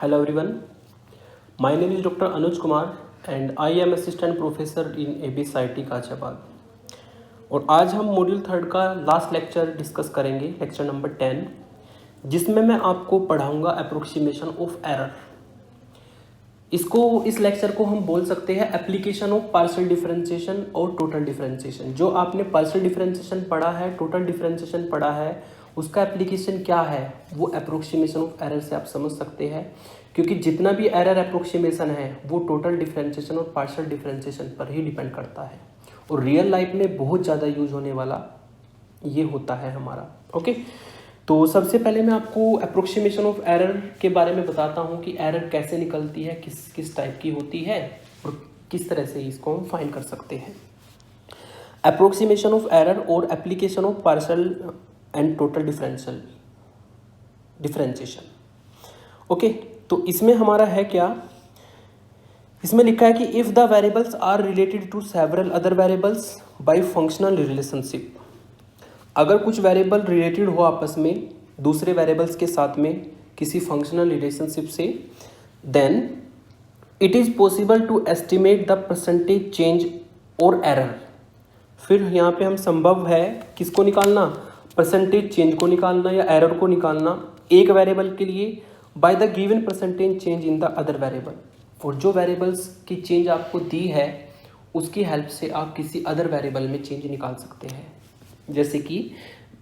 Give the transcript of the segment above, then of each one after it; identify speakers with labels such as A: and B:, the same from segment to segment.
A: Hello everyone, my name is Dr. Anuj Kumar and I am Assistant Professor in ABCIT Ghaziabad. और आज हम module 3 का last lecture discuss करेंगे, lecture number 10, जिसमें मैं आपको पढ़ाऊंगा अप्रोक्सीमेशन ऑफ एरर। इस लेक्चर को हम बोल सकते हैं एप्लीकेशन ऑफ पार्शियल डिफरेंशिएशन और टोटल डिफरेंशिएशन। जो आपने पार्शियल डिफरेंशिएशन पढ़ा है, टोटल डिफरेंशिएशन पढ़ा है, उसका एप्लीकेशन क्या है वो अप्रोक्सीमेशन ऑफ एरर से आप समझ सकते हैं, क्योंकि जितना भी एरर अप्रोक्सीमेशन है वो टोटल डिफरेंशिएशन और पार्शियल डिफरेंशिएशन पर ही डिपेंड करता है और रियल लाइफ में बहुत ज़्यादा यूज होने वाला ये होता है हमारा। ओके, तो सबसे पहले मैं आपको अप्रोक्सीमेशन ऑफ एरर के बारे में बताता हूँ कि एरर कैसे निकलती है, किस किस टाइप की होती है और किस तरह से इसको हम फाइंड कर सकते हैं। अप्रोक्सीमेशन ऑफ एरर और application of partial and total differentiation. Okay, तो इसमें हमारा है क्या, इसमें लिखा है कि if the variables are related to several other variables by functional relationship. अगर कुछ वेरिएबल रिलेटेड हो आपस में दूसरे वेरिएबल्स के साथ में किसी फंक्शनल रिलेशनशिप से, then it is possible to estimate the percentage change और एरर। फिर यहाँ पे हम संभव है किसको निकालना, परसेंटेज चेंज को निकालना या एरर को निकालना एक वेरिएबल के लिए by the given percentage change in the other variable. और जो वेरिएबल्स की चेंज आपको दी है उसकी हेल्प से आप किसी अदर वेरिएबल में चेंज निकाल सकते हैं। जैसे कि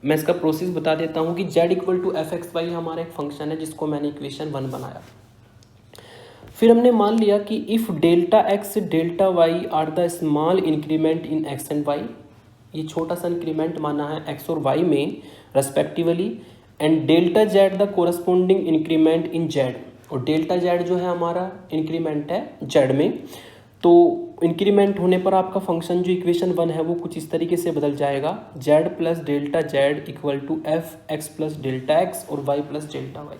A: मैं इसका प्रोसेस बता देता हूँ कि z equal to F X Y हमारा एक फंक्शन है जिसको मैंने इक्वेशन 1 बनाया। फिर हमने मान लिया कि if delta X delta Y are the small increment in X and Y, ये छोटा सा इंक्रीमेंट माना है एक्स और वाई में respectively, and delta Z the corresponding increment in Z, और डेल्टा जेड जो है हमारा इंक्रीमेंट है जेड में। तो इंक्रीमेंट होने पर आपका फंक्शन जो इक्वेशन 1 है वो कुछ इस तरीके से बदल जाएगा, Z plus delta Z equal to F X plus delta X और वाई प्लस डेल्टा वाई,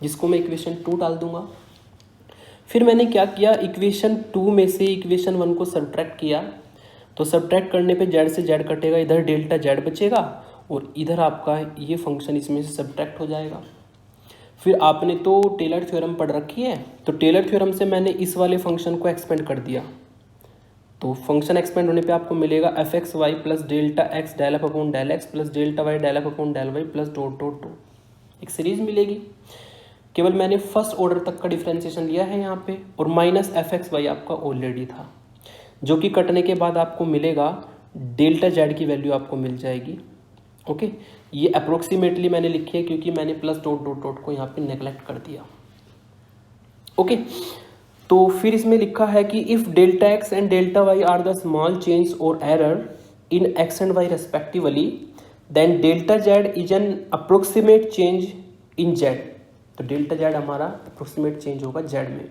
A: जिसको मैं इक्वेशन 2 डाल दूंगा। फिर मैंने क्या किया, इक्वेशन 2 में से इक्वेशन 1 को सब्ट्रैक्ट किया, तो सब्ट्रैक्ट करने पे जेड से जेड कटेगा, इधर डेल्टा जेड बचेगा और इधर आपका ये फंक्शन इसमें से सब्ट्रैक्ट हो जाएगा। फिर आपने तो टेलर थ्योरम पढ़ रखी है, तो टेलर थ्योरम से मैंने इस वाले फंक्शन को एक्सपेंड कर दिया, तो फंक्शन एक्सपेंड होने पे आपको मिलेगा F X Y plus delta X del F upon del X plus delta Y del F upon del Y plus dot dot dot, एक सीरीज मिलेगी। केवल मैंने फर्स्ट ऑर्डर तक का डिफरेंशिएशन लिया है यहाँ पे, और माइनस एफ एक्स वाई आपका ऑलरेडी था, जो कि कटने के बाद आपको मिलेगा डेल्टा जेड की वैल्यू आपको मिल जाएगी। ओके, ये अप्रोक्सीमेटली मैंने लिखी है क्योंकि मैंने प्लस डॉट डॉट डॉट को यहाँ पे नेगलेक्ट कर दिया। ओके, तो फिर इसमें लिखा है कि if delta X and delta Y are the small change और error in X and Y respectively, then delta Z is an approximate change in Z. तो डेल्टा जेड हमारा अप्रोक्सीमेट चेंज होगा जेड में,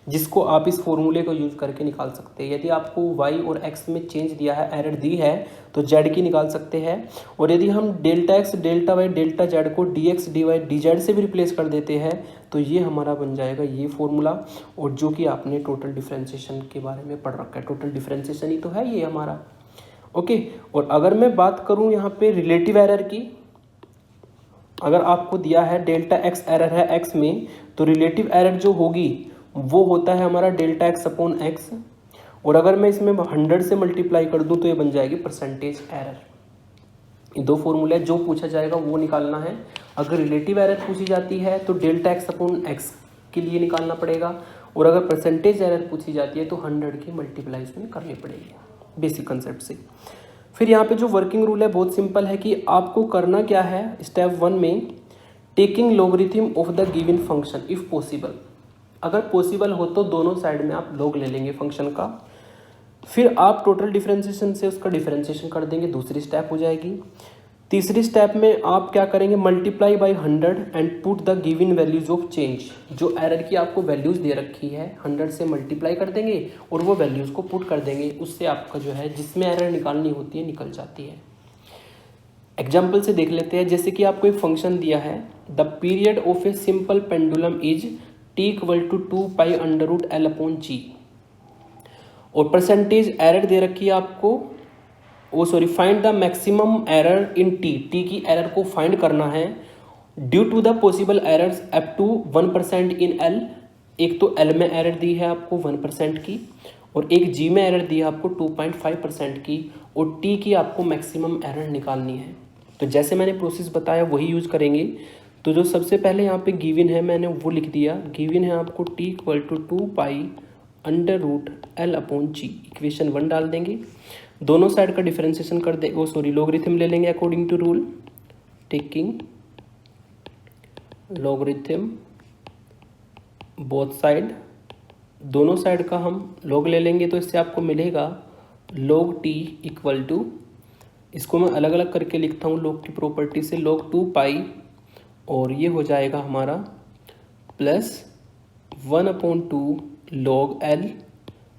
A: जिसको आप इस फॉर्मूले को यूज़ करके निकाल सकते हैं। यदि आपको वाई और एक्स में चेंज दिया है, एरर दी है, तो जेड की निकाल सकते हैं। और यदि हम delta X delta Y delta Z को D X D Y D Z से भी रिप्लेस कर देते हैं, तो ये हमारा बन जाएगा ये फॉर्मूला, और जो कि आपने टोटल डिफरेंशिएशन के बारे में पढ़ रखा है। टोटल डिफरेंशिएशन ही तो है ये हमारा। ओके, और अगर मैं बात करूँ यहाँ पे रिलेटिव एरर की, अगर आपको दिया है डेल्टा एक्स एरर है एक्स में, तो रिलेटिव एरर जो होगी वो होता है हमारा डेल्टा एक्स अपॉन एक्स, और अगर मैं इसमें 100 से मल्टीप्लाई कर दूं तो ये बन जाएगी परसेंटेज एरर। ये दो फॉर्मूले जो पूछा जाएगा वो निकालना है। अगर रिलेटिव एरर पूछी जाती है तो डेल्टा एक्स अपॉन एक्स के लिए निकालना पड़ेगा, और अगर परसेंटेज एरर पूछी जाती है तो 100 की मल्टीप्लाई इसमें करनी पड़ेगी, बेसिक कंसेप्ट से। फिर यहाँ पे जो वर्किंग रूल है बहुत सिंपल है कि आपको करना क्या है, स्टेप 1 में taking logarithm of the given function if possible. अगर पॉसिबल हो तो दोनों साइड में आप लॉग ले लेंगे फंक्शन का, फिर आप टोटल डिफरेंशिएशन से उसका डिफरेंशिएशन कर देंगे, दूसरी स्टेप हो जाएगी। तीसरी स्टेप में आप क्या करेंगे, multiply by 100 and put the given values of change. जो एरर की आपको वैल्यूज़ दे रखी है 100 से मल्टीप्लाई कर देंगे और वो वैल्यूज़ को पुट कर देंगे, उससे आपका जो है जिसमें एरर निकालनी होती है निकल जाती है। एग्जाम्पल से देख लेते हैं, जैसे कि आपको एक फंक्शन दिया है, the period of a simple pendulum is T equal to 2 pi under root L upon G, और परसेंटेज एरर दे रखी है आपको, find the maximum error in T की एरर को फाइंड करना है due to the possible errors up to 1% in L एक तो एल में एरर दी है आपको 1% की, और एक जी में एरर दी है आपको 2.5% की, और टी की आपको मैक्सिमम एरर निकालनी है। तो जैसे मैंने प्रोसेस बताया वही यूज़ करेंगे। तो जो सबसे पहले यहाँ पे गिवन है मैंने वो लिख दिया। गिवन है आपको T equal to 2π√L/G, equation 1 डाल देंगे। दोनों साइड का डिफरेंशिएशन कर दे, लॉगरिथम ले लेंगे according to rule, taking logarithm both side. दोनों साइड का हम लॉग ले लेंगे, तो इससे आपको मिलेगा log t इक्वल टू, इसको मैं अलग अलग करके लिखता हूँ log की प्रॉपर्टी से, log 2π, और ये हो जाएगा हमारा प्लस 1/2 log L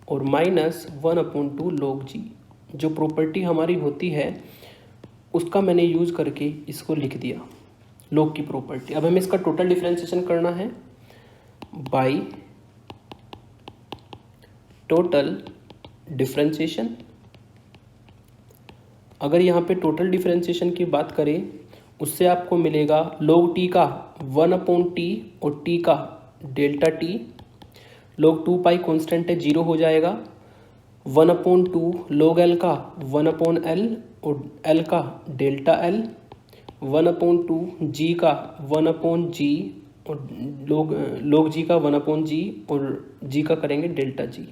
A: और माइनस 1/2 log G। जो प्रॉपर्टी हमारी होती है उसका मैंने यूज़ करके इसको लिख दिया, log की प्रॉपर्टी। अब हमें इसका टोटल डिफरेंशिएशन करना है बाई टोटल डिफरेंशिएशन। अगर यहाँ पे टोटल डिफरेंशिएशन की बात करें, उससे आपको मिलेगा log t का 1/t और t का डेल्टा t। log 2π कॉन्स्टेंट है, 0 हो जाएगा। 1/2 log L का 1/L और L का डेल्टा L। 1/2 G का 1/G और log G का 1/G और G का करेंगे डेल्टा G।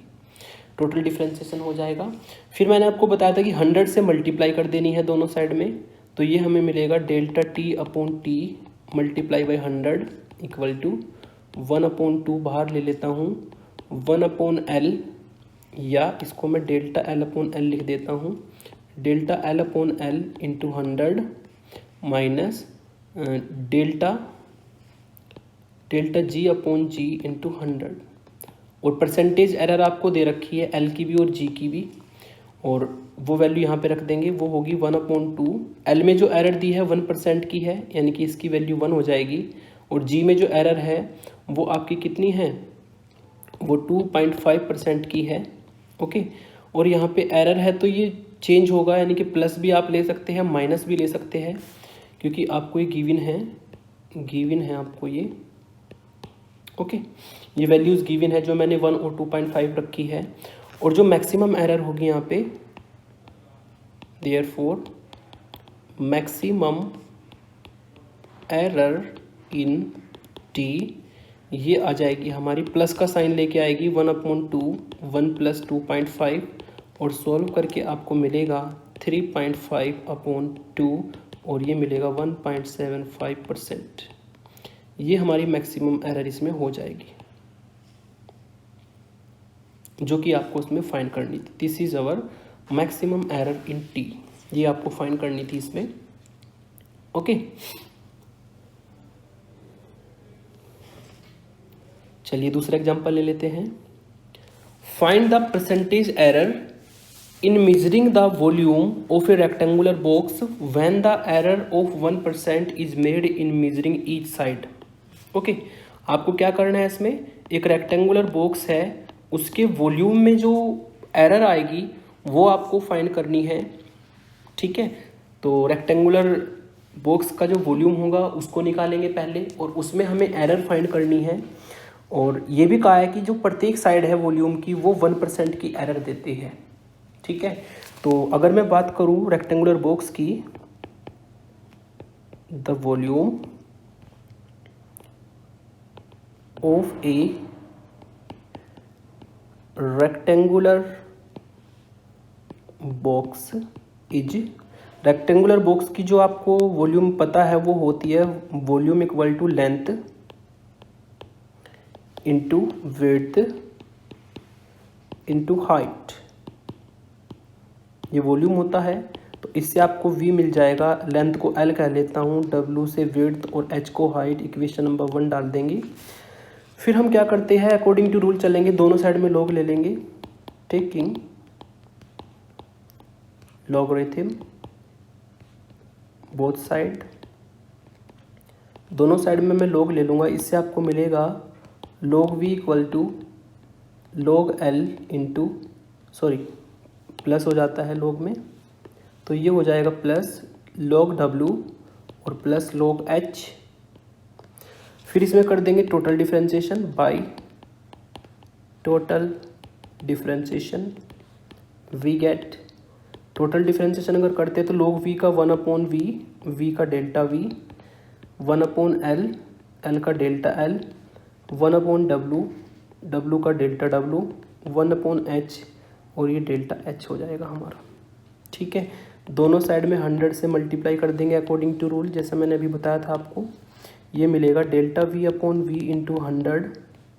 A: टोटल डिफरेंशिएशन हो जाएगा। फिर मैंने आपको बताया था कि 100 से मल्टीप्लाई कर देनी है दोनों साइड में, तो ये हमें मिलेगा delta t/t multiply by 100 equal to 1/2 बाहर ले लेता हूँ 1/L, या इसको मैं डेल्टा L/L लिख देता हूँ, delta L/L into 100 minus delta G/G into 100। और परसेंटेज एरर आपको दे रखी है L की भी और G की भी, और वो वैल्यू यहाँ पे रख देंगे, वो होगी 1/2। L में जो एरर दी है 1% की है, यानी कि इसकी वैल्यू 1 हो जाएगी, और G में जो एरर है वो आपकी कितनी है, वो 2.5% की है। ओके, और यहाँ पे एरर है तो ये चेंज होगा, यानी कि प्लस भी आप ले सकते हैं, माइनस भी ले सकते हैं, क्योंकि आपको ये गिवन है आपको ये। ओके, ये वैल्यूज़ गिवन है जो मैंने 1 और 2.5 रखी है। और जो मैक्सिमम एरर होगी यहाँ पे, therefore maximum error in T, ये आ जाएगी हमारी, प्लस का साइन लेके आएगी 1/2 1 प्लस 2.5, और सॉल्व करके आपको मिलेगा 3.5/2, और ये मिलेगा 1.75%। ये हमारी मैक्सिमम एरर इसमें हो जाएगी, जो कि आपको उसमें फाइंड करनी थी। This is our maximum error in T, ये आपको फाइंड करनी थी इसमें। ओके, चलिए दूसरा एग्जांपल ले लेते हैं। Find the percentage error in measuring the volume of a rectangular box when the error of 1% is made in measuring each side. Okay, आपको क्या करना है इसमें, एक रेक्टेंगुलर बॉक्स है, उसके वॉल्यूम में जो एरर आएगी वो आपको फाइंड करनी है। ठीक है, तो रेक्टेंगुलर बॉक्स का जो वॉल्यूम होगा उसको निकालेंगे पहले, और उसमें हमें एरर फाइंड करनी है। और ये भी कहा है कि जो प्रत्येक साइड है वॉल्यूम की वो 1% की एरर देती है। ठीक है, तो अगर मैं बात करूँ रेक्टेंगुलर बॉक्स की, the volume of a rectangular box is, rectangular box की जो आपको वॉल्यूम पता है वो होती है volume equal to length into width into height, ये वॉल्यूम होता है। तो इससे आपको v मिल जाएगा, लेंथ को l कह लेता हूँ, w से विड्थ और h को हाइट, इक्वेशन नंबर 1 डाल देंगे। फिर हम क्या करते हैं, अकॉर्डिंग टू रूल चलेंगे, दोनों साइड में लॉग ले लेंगे, टेकिंग लॉगरिथम बोथ साइड। दोनों साइड में मैं लॉग ले लूँगा, इससे आपको मिलेगा log v equal to log l into, sorry plus हो जाता है log में, तो ये हो जाएगा प्लस log w और प्लस log h। फिर इसमें कर देंगे total differentiation by total differentiation we get, total differentiation अगर करते हैं तो log v का 1/v, v का डेल्टा v, 1/l, l का डेल्टा l, 1/w, w का डेल्टा w, 1/h और ये डेल्टा h हो जाएगा हमारा। ठीक है, दोनों साइड में 100 से मल्टीप्लाई कर देंगे अकॉर्डिंग टू रूल, जैसा मैंने अभी बताया था आपको। ये मिलेगा delta v/v into 100,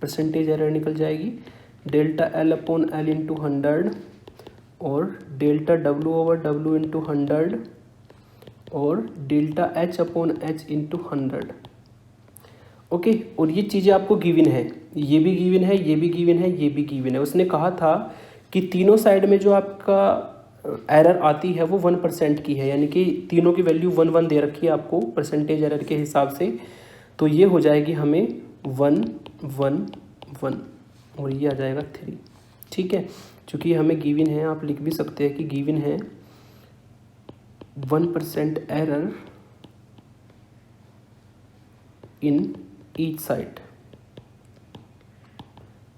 A: percentage error निकल जाएगी, डेल्टा l/l इंटू 100 और डेल्टा w/w इंटू 100 और डेल्टा h/h इंटू 100। ओके, और ये चीज़ें आपको गिवन है, ये भी गिवन है, ये भी गिवन है, ये भी गिवन है। उसने कहा था कि तीनों साइड में जो आपका एरर आती है वो 1% की है, यानी कि तीनों की वैल्यू 1 दे रखी है आपको परसेंटेज एरर के हिसाब से। तो ये हो जाएगी हमें 1 1 1 और ये आ जाएगा 3। ठीक है, चूँकि हमें गिवन है, आप लिख भी सकते हैं कि गिवन है 1% एरर इन ईच साइड,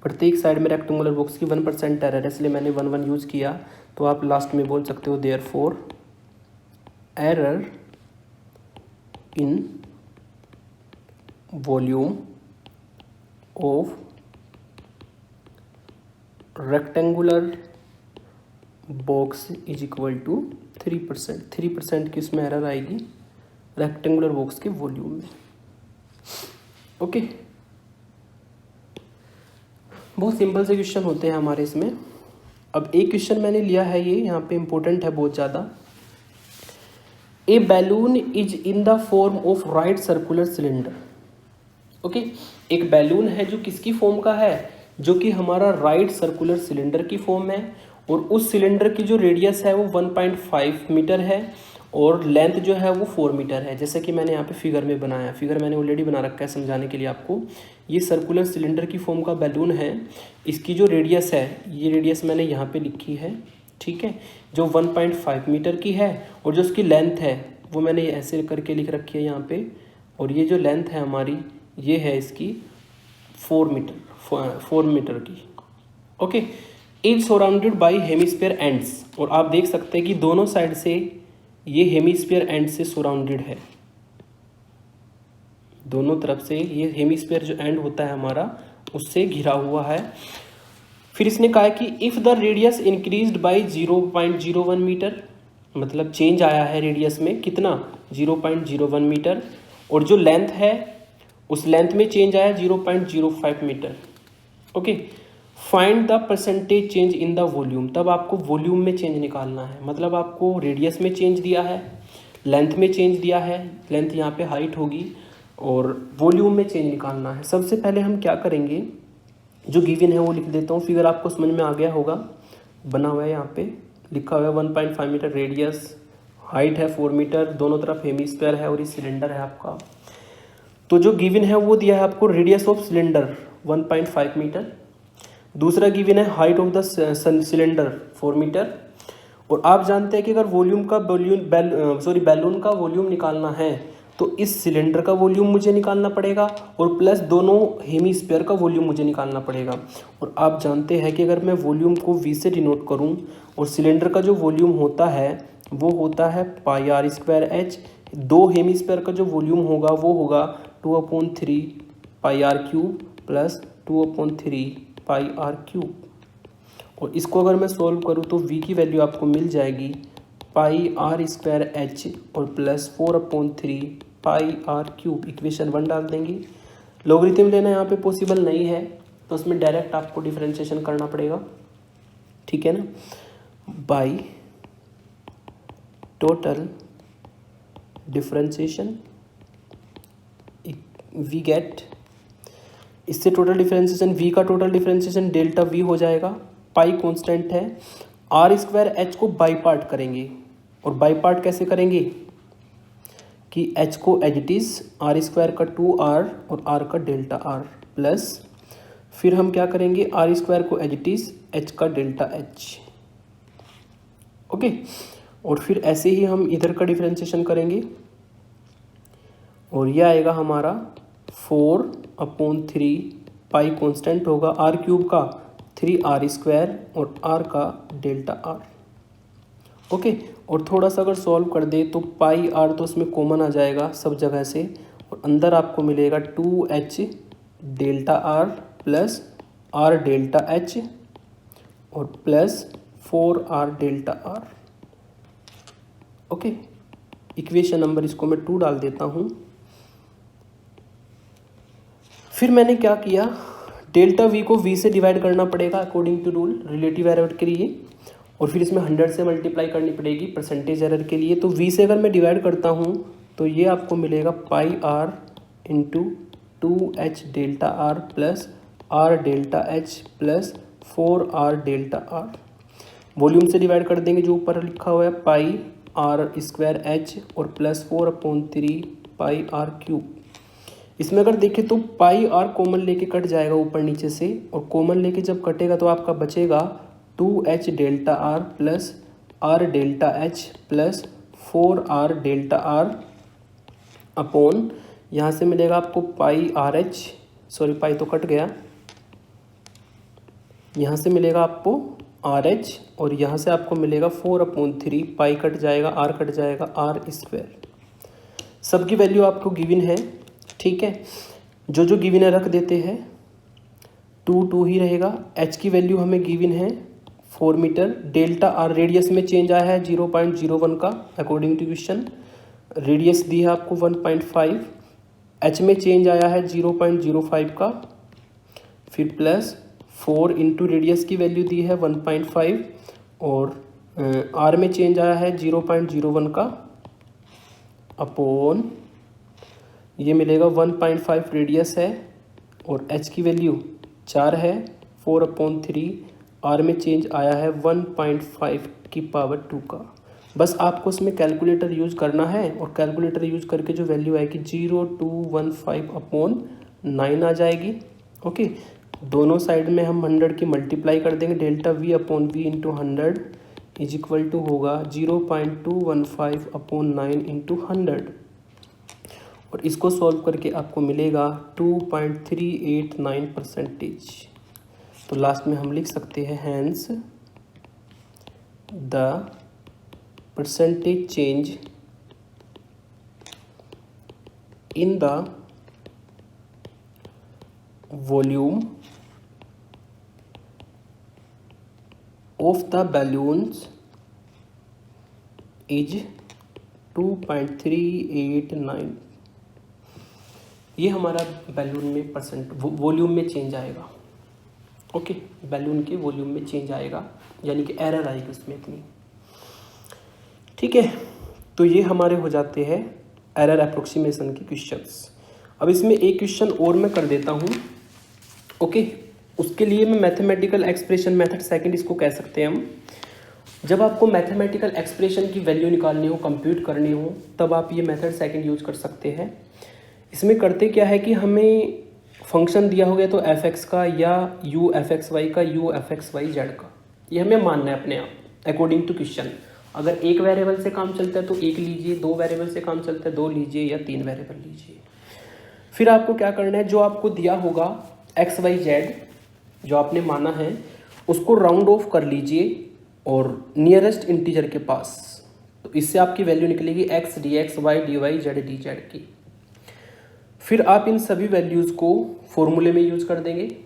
A: प्रत्येक साइड में रेक्टेंगुलर बॉक्स की 1% एरर है, इसलिए मैंने 1 1 यूज़ किया। तो आप लास्ट में बोल सकते हो therefore error in volume of rectangular box is equal to 3%। 3% की इसमें एरर आएगी रेक्टेंगुलर बॉक्स के वॉल्यूम में। ओके, बहुत सिंपल से क्वेश्चन होते हैं हमारे इसमें। अब एक क्वेश्चन मैंने लिया है, ये यहाँ पे इम्पोर्टेंट है बहुत ज़्यादा। A balloon is in the form of right circular cylinder. Okay, एक बैलून है जो किसकी फॉर्म का है, जो कि हमारा राइट सर्कुलर सिलेंडर की फॉर्म है, और उस सिलेंडर की जो रेडियस है वो 1.5 मीटर है और लेंथ जो है वो 4 मीटर है, जैसे कि मैंने यहाँ पे फिगर में बनाया। फिगर मैंने ऑलरेडी बना रखा है समझाने के लिए आपको। ये सर्कुलर सिलेंडर की फॉर्म का बैलून है, इसकी जो रेडियस है, ये रेडियस मैंने यहाँ पे लिखी है। ठीक है, जो 1.5 मीटर की है, और जो उसकी लेंथ है वो मैंने ऐसे करके लिख रखी है यहाँ पे, और ये जो लेंथ है हमारी ये है इसकी 4 मीटर की। Okay, is surrounded by hemisphere ends, और आप देख सकते हैं कि दोनों साइड से ये हेमिस्फीयर एंड से सराउंडेड है, दोनों तरफ से ये हेमिस्फीयर जो एंड होता है हमारा उससे घिरा हुआ है। फिर इसने कहा है कि if the radius increased by 0.01 metre, मतलब चेंज आया है रेडियस में कितना 0.01 मीटर, और जो लेंथ है उस लेंथ में चेंज आया 0.05 metre. Okay, find the percentage change in the volume, तब आपको वॉल्यूम में चेंज निकालना है। मतलब आपको रेडियस में चेंज दिया है, लेंथ में चेंज दिया है, लेंथ यहाँ पे हाइट होगी, और वॉल्यूम में चेंज निकालना है। सबसे पहले हम क्या करेंगे, जो गिवन है वो लिख देता हूँ, फिगर आपको समझ में आ गया होगा, बना हुआ है यहाँ पे लिखा हुआ है 1.5 मीटर रेडियस, हाइट है 4 मीटर, दोनों तरफ हेमिस्फीयर है और ये सिलेंडर है आपका। तो जो गिवन है वो दिया है आपको रेडियस ऑफ सिलेंडर 1.5 मीटर, दूसरा गिवन है height of the cylinder 4 metre, और आप जानते हैं कि अगर वॉल्यूम का बैलून का वॉल्यूम निकालना है तो इस सिलेंडर का वॉल्यूम मुझे निकालना पड़ेगा और प्लस दोनों हेमिस्फीयर का वॉल्यूम मुझे निकालना पड़ेगा। और आप जानते हैं कि अगर मैं वॉल्यूम को v से डिनोट करूं और सिलेंडर का जो वॉल्यूम होता है वो होता है πr²h, दो हेमिस्फीयर का जो वॉल्यूम होगा वो होगा 2/3 πr³ प्लस 2/3 πr³। और इसको अगर मैं सॉल्व करूँ तो v की वैल्यू आपको मिल जाएगी πr² और प्लस 4/3 πr³। इक्वेशन 1 डाल देंगे। लॉगरिथम लेना यहाँ पे पॉसिबल नहीं है तो उसमें डायरेक्ट आपको डिफरेंशिएशन करना पड़ेगा, ठीक है ना, by total differentiation we get, इससे टोटल डिफरेंशिएशन v का टोटल डिफरेंशिएशन डेल्टा v हो जाएगा। पाई कांस्टेंट है, r²h को बाई पार्ट करेंगे, और बाई पार्ट कैसे करेंगे कि h को एज इट इज r² का 2r और r का डेल्टा r प्लस फिर हम क्या करेंगे r² को एज इट इज h का डेल्टा h। ओके, और फिर ऐसे ही हम इधर का डिफरेंशिएशन करेंगे और यह आएगा हमारा 4/3 पाई कांस्टेंट होगा r³ का 3r² और r का डेल्टा r। ओके, और थोड़ा सा अगर सॉल्व कर दे तो पाई r तो उसमें कॉमन आ जाएगा सब जगह से, और अंदर आपको मिलेगा 2h delta r plus r delta h और plus 4r delta r। Okay, equation number इसको मैं 2 डाल देता हूँ। फिर मैंने क्या किया, डेल्टा v को v से डिवाइड करना पड़ेगा according to rule relative error के लिए, और फिर इसमें 100 से मल्टीप्लाई करनी पड़ेगी परसेंटेज एरर के लिए। तो v से अगर मैं डिवाइड करता हूँ तो ये आपको मिलेगा पाई r into 2h delta r plus r delta h plus 4r delta r। Volume से डिवाइड कर देंगे जो ऊपर लिखा हुआ है पाई r² h और प्लस 4/3 पाई r क्यूब। इसमें अगर देखें तो पाई r कॉमन लेके कट जाएगा ऊपर नीचे से, और कॉमन लेके जब कटेगा तो आपका बचेगा 2h delta r plus r delta h plus 4r delta r upon, यहाँ से मिलेगा आपको पाई RH, सॉरी पाई तो कट गया, यहाँ से मिलेगा आपको RH और यहाँ से आपको मिलेगा 4/3 पाई कट जाएगा, r कट जाएगा r²। सबकी वैल्यू आपको गिवन है, ठीक है, जो जो गिवन है रख देते हैं। 2 ही रहेगा। h की वैल्यू हमें गिवन है 4 मीटर। डेल्टा r रेडियस में चेंज आया है 0.01 का अकॉर्डिंग टू क्वेश्चन, रेडियस दी है आपको 1.5, h में चेंज आया है 0.05 का, फिर प्लस 4 इंटू रेडियस की वैल्यू दी है 1.5 और r में चेंज आया है 0.01 का अपॉन, ये मिलेगा 1.5 रेडियस है और h की वैल्यू 4 है, 4/3 r में चेंज आया है 1.5 की पावर 2 का। बस आपको इसमें कैलकुलेटर यूज करना है और कैलकुलेटर यूज करके जो वैल्यू आएगी 0215/9 आ जाएगी। ओके, दोनों साइड में हम 100 की मल्टीप्लाई कर देंगे, delta v/v into 100 is equal to होगा 0.215/9 इंटू 100, और इसको सॉल्व करके आपको मिलेगा 2.389%। तो लास्ट में हम लिख सकते हैं hence the percentage change in the volume of the balloons is 2.389। ये हमारा बैलून में वॉल्यूम में चेंज आएगा। ओके, बैलून के वॉल्यूम में चेंज आएगा, यानी कि एरर आएगी उसमें इतनी, ठीक है। तो ये हमारे हो जाते हैं एरर अप्रोक्सीमेशन के क्वेश्चंस। अब इसमें एक क्वेश्चन और मैं कर देता हूँ। ओके, उसके लिए मैं मैथमेटिकल एक्सप्रेशन मेथड सेकंड इसको कह सकते हैं हम। जब आपको मैथमेटिकल एक्सप्रेशन की वैल्यू निकालनी हो, कंप्यूट करनी हो, तब आप ये मेथड सेकंड यूज कर सकते हैं। इसमें करते क्या है कि हमें फंक्शन दिया हो गया तो f(x) का या u(f(x)y) का u(f(x)y) z का, ये हमें मानना है अपने आप अकॉर्डिंग टू क्वेश्चन। अगर एक वेरिएबल से काम चलता है तो एक लीजिए, 2 वेरिएबल से काम चलता है 2 लीजिए, या 3 वेरिएबल लीजिए। फिर आपको क्या करना है, जो आपको दिया होगा x y z जो आपने माना है उसको राउंड ऑफ कर लीजिए और नियरेस्ट इंटीजर के पास, तो इससे आपकी वैल्यू निकलेगी x dx y dy z dz की। फिर आप इन सभी वैल्यूज़ को फॉर्मूले में यूज कर देंगे,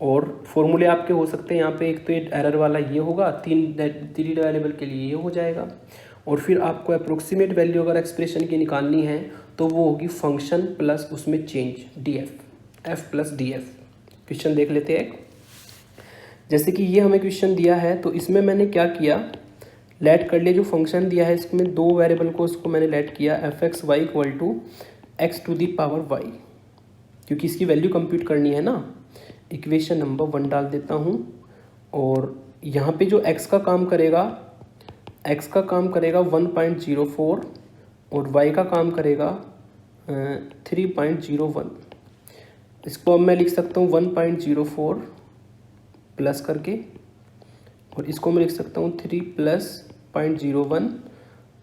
A: और फॉर्मूले आपके हो सकते हैं यहाँ पे, एक तो एरर वाला ये होगा, 3 वेरिएबल के लिए ये हो जाएगा, और फिर आपको अप्रोक्सीमेट वैल्यू अगर एक्सप्रेशन की निकालनी है तो वो होगी फंक्शन प्लस उसमें change df, f plus df। Question देख लेते हैं। जैसे कि ये हमें क्वेश्चन दिया है, तो इसमें मैंने क्या किया, लेट कर लिया, जो फंक्शन दिया है इसमें 2 वेरिएबल को उसको मैंने लेट किया f(x)y equal to x to the power y, क्योंकि इसकी वैल्यू कंप्यूट करनी है ना। इक्वेशन नंबर 1 डाल देता हूँ, और यहाँ पे जो x का काम करेगा 1.04 और y का काम करेगा 3.01। इसको अब मैं लिख सकता हूँ 1.04 प्लस करके, और इसको मैं लिख सकता हूँ 3 प्लस 0.01,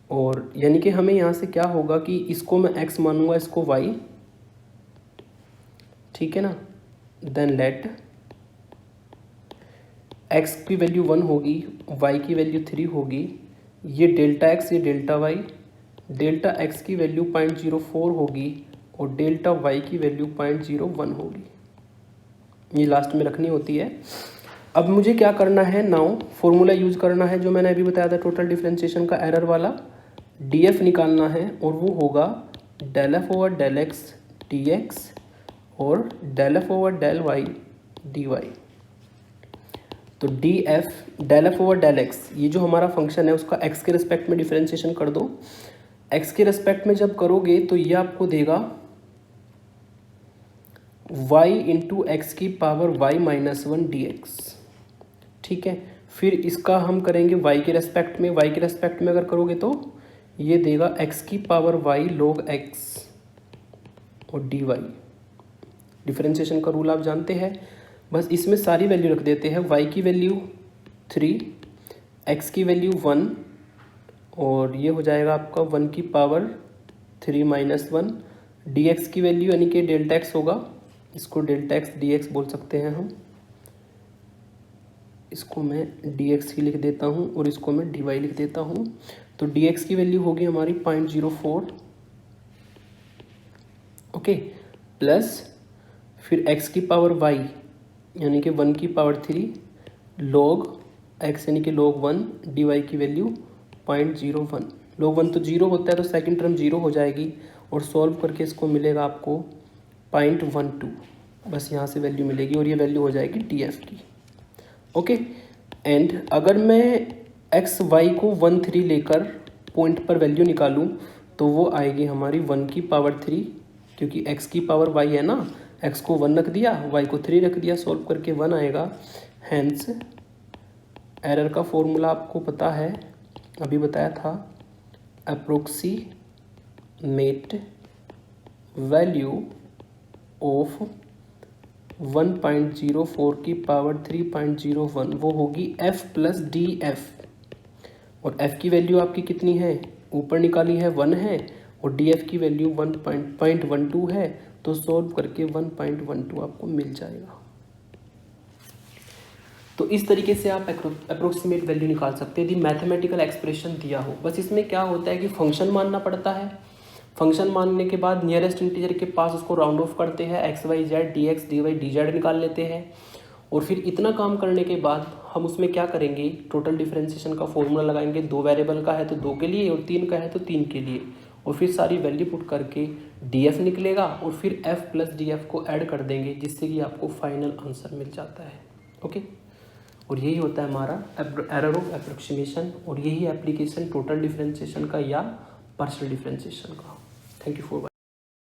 A: और यानी कि हमें यहाँ से क्या होगा कि इसको मैं x मानूंगा, इसको y, ठीक है ना। देन लेट x की वैल्यू 1 होगी, y की वैल्यू 3 होगी, ये डेल्टा x ये डेल्टा y, डेल्टा x की वैल्यू 0.04 होगी और डेल्टा y की वैल्यू 0.01 होगी, ये लास्ट में रखनी होती है। अब मुझे क्या करना है, नाउ फॉर्मूला यूज करना है जो मैंने अभी बताया था टोटल डिफरेंशिएशन का एरर वाला, df निकालना है और वो होगा del f over del x dx और del f over del y dy। तो del f over del x, ये जो हमारा फंक्शन है उसका x के रिस्पेक्ट में डिफरेंशिएशन कर दो। x के रिस्पेक्ट में जब करोगे तो ये आपको देगा y इंटू एक्स की पावर y माइनस 1 dx, ठीक है। फिर इसका हम करेंगे y के रेस्पेक्ट में, y के रेस्पेक्ट में अगर करोगे तो ये देगा x की पावर y log x और dy। डिफरेंशिएशन का रूल आप जानते हैं, बस इसमें सारी वैल्यू रख देते हैं। y की वैल्यू 3, x की वैल्यू 1 और ये हो जाएगा आपका 1 की पावर 3 माइनस 1, dx की वैल्यू यानी कि डेल्टा x होगा, इसको डेल्टा x dx बोल सकते हैं हम, इसको मैं dx ही लिख देता हूँ और इसको मैं dy लिख देता हूँ। तो dx की वैल्यू होगी हमारी 0.04, ओके, प्लस फिर x की पावर y यानी कि 1 की पावर 3 log x यानी कि log 1 dy की वैल्यू 0.01। log 1 तो 0 होता है तो सेकंड टर्म 0 हो जाएगी और सॉल्व करके इसको मिलेगा आपको 0.12, बस यहाँ से वैल्यू मिलेगी और ये वैल्यू हो जाएगी df की, ओके। एंड अगर मैं एक्स वाई को 1 3 लेकर पॉइंट पर वैल्यू निकालूं तो वो आएगी हमारी 1 की पावर 3, क्योंकि x की पावर y है ना, x को 1 रख दिया, y को 3 रख दिया, सॉल्व करके 1 आएगा। हैंस एरर का फॉर्मूला आपको पता है, अभी बताया था, अप्रोक्सीमेट वैल्यू ऑफ 1.04 की पावर 3.01 वो होगी f प्लस डी एफ, और f की वैल्यू आपकी कितनी है, ऊपर निकाली है 1 है और df की वैल्यू 1.12 है, तो सॉल्व करके 1.12 आपको मिल जाएगा। तो इस तरीके से आप अप्रोक्सीमेट वैल्यू निकाल सकते हैं यदि मैथमेटिकल एक्सप्रेशन दिया हो। बस इसमें क्या होता है कि फंक्शन मानना पड़ता है, फंक्शन मानने के बाद नियरेस्ट इंटीजर के पास उसको राउंड ऑफ करते हैं, X Y Z D X D Y D Z निकाल लेते हैं, और फिर इतना काम करने के बाद हम उसमें क्या करेंगे, टोटल डिफरेंशिएशन का फॉर्मूला लगाएंगे। 2 वेरिएबल का है तो 2 के लिए और 3 का है तो 3 के लिए, और फिर सारी वैल्यू पुट करके df निकलेगा और फिर f प्लस df को ऐड कर देंगे, जिससे कि आपको फाइनल आंसर मिल जाता है, ओके। और यही होता है हमारा एरर ऑफ अप्रोक्सीमेशन, और यही एप्लीकेशन टोटल डिफरेंशिएशन का या पार्शियल डिफरेंशिएशन का। Thank you for